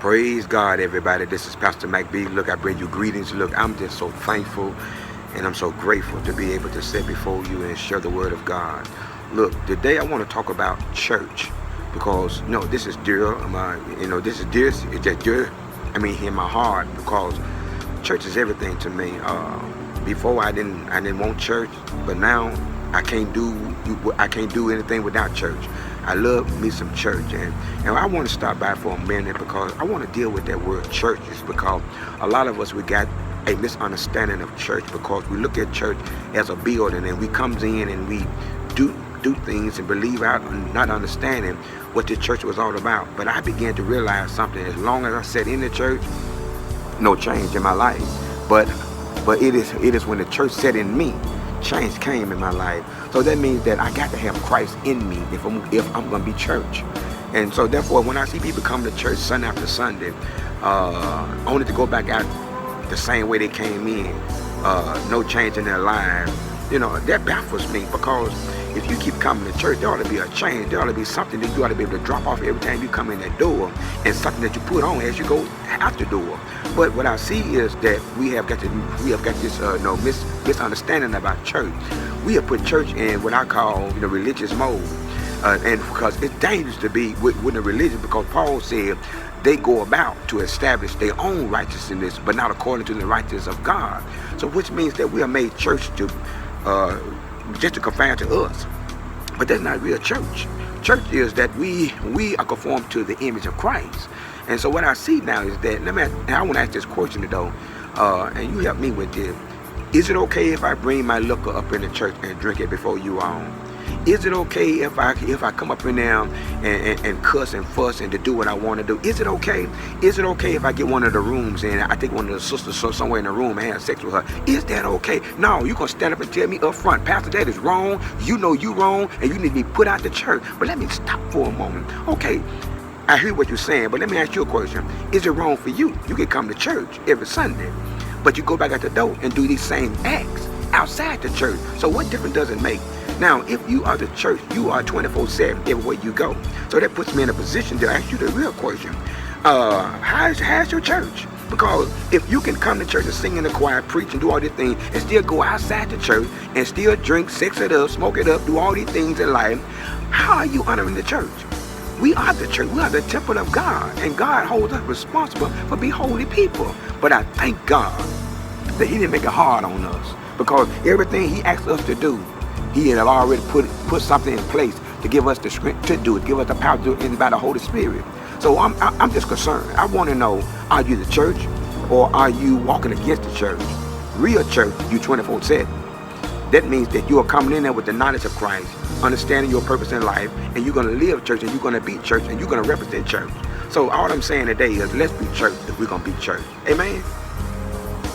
Praise God, everybody. This is Pastor Mac B. Look, I bring you greetings. Look, I'm just so thankful and I'm so grateful to be able to sit before you and share the word of God. Look, today I want to talk about church because, this is dear. This is dear. It's just dear. In my heart, because church is everything to me. Before I didn't want church, but now I can't do anything without church. I love me some church, and I want to stop by for a minute because I want to deal with that word churches, because a lot of us, we got a misunderstanding of church because we look at church as a building, and we comes in and we do things and believe out, not understanding what the church was all about. But I began to realize something. As long as I sat in the church, no change in my life. But it is when the church sat in me, change came in my life. So that means that I got to have Christ in me if I'm going to be church. And so therefore, when I see people come to church Sunday after Sunday, only to go back out the same way they came in, no change in their lives, that baffles me, because if you keep coming to church, there ought to be a change. There ought to be something that you ought to be able to drop off every time you come in that door, and something that you put on as you go out the door. But what I see is that we have got this misunderstanding about church. We have put church in what I call religious mode, and because it's dangerous to be with a religion, because Paul said they go about to establish their own righteousness, but not according to the righteousness of God. So which means that we are made church to just to conform to us. But that's not real church. Church is that we are conformed to the image of Christ. And so what I see now is that, I want to ask this question though, and you help me with this. Is it okay if I bring my liquor up in the church and drink it before you all? Is it okay if I come up in there and cuss and fuss and to do what I want to do? Is it okay? Is it okay if I get one of the rooms and I take one of the sisters somewhere in the room and have sex with her? Is that okay? No, you're going to stand up and tell me up front, Pastor, that is wrong. You know you wrong, and you need to be put out the church. But let me stop for a moment. Okay, I hear what you're saying, but let me ask you a question. Is it wrong for you? You can come to church every Sunday, but you go back at the door and do these same acts outside the church. So what difference does it make? Now, if you are the church, you are 24/7 everywhere you go. So that puts me in a position to ask you the real question. How's your church? Because if you can come to church and sing in the choir, preach and do all these things, and still go outside the church and still drink, sex it up, smoke it up, do all these things in life, how are you honoring the church? We are the church. We are the temple of God, and God holds us responsible for being holy people. But I thank God that He didn't make it hard on us, because everything He asked us to do, He had already put something in place to give us the strength to do it, give us the power to do it by the Holy Spirit. So I'm just concerned. I want to know, are you the church, or are you walking against the church? Real church, you 24/7. That means that you are coming in there with the knowledge of Christ, understanding your purpose in life, and you're going to live church, and you're going to be church, and you're going to represent church. So all I'm saying today is, let's be church if we're going to be church. Amen.